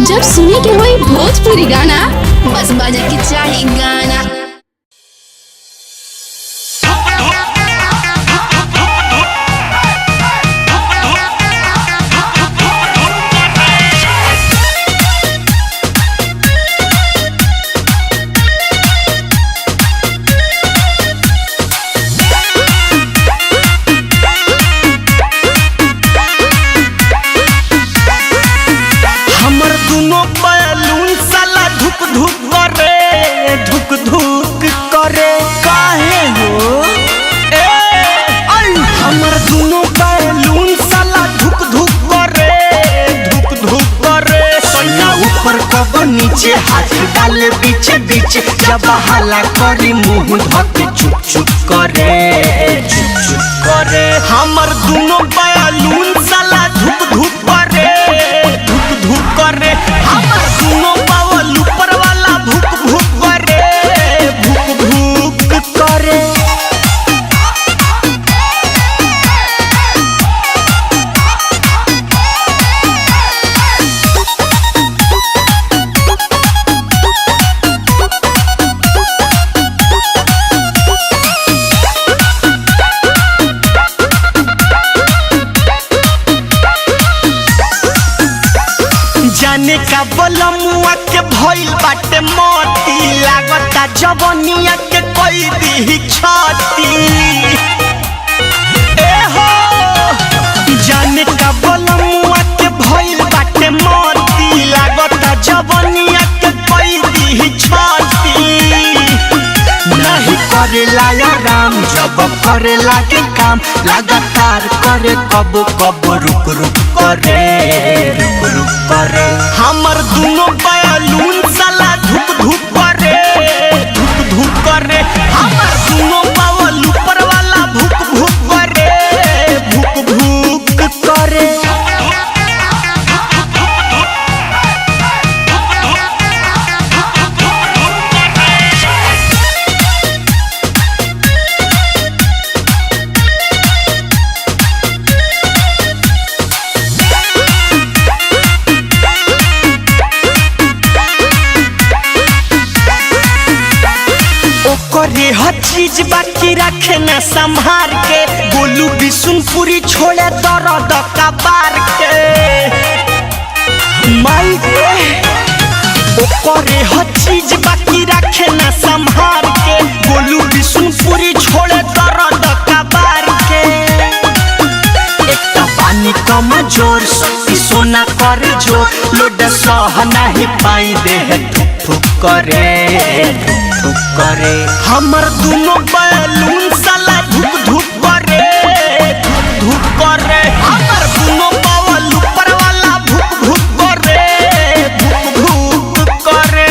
जब सुने के होई भोजपुरी गाना बस बजे के चाही गाना। नीचे हाथ डाले बीचे बीचे जब हला करी मुंह धके चुप चुप करे हमर दोनों बैलून साला धुक धुक करे हमर दोनों बावल ऊपर वाला भुक भुक करे जाने का बलमुआ के भइल बाटे मोती लागता जवनिया के कोई दी छाती ए हो जाने का बलमुआ के भइल बाटे मोती लागता जवनिया के कोई दी छाती नहीं करेला आराम जब करे लागे काम लगातार करे कब कब रुक रुक करे हमर दोनों बैलून साला धुक धुक करे हमर दोनों बावल ऊपर वाला भुक भुक करे करे हर चीज बाकी रखे न संभार के बोलू बिशुनपुरी छोड़े दर्द कबार के माई करे हर चीज बाकी रखे न संभार के बोलू बिशुनपुरी छोड़े दर्द कबार के एक तो पानी कम जोर शक्ति सोना करे जो लोड सह नहीं पाई दे ठुक करे हमर दोनों बैलून साला धुक धुक करे हमर दोनों बावल ऊपर वाला भुक करे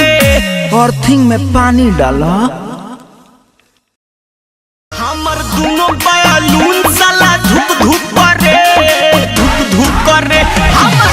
अर्थिंग में पानी डाला हमर दोनों बैलून साला धुक धुक करे हमर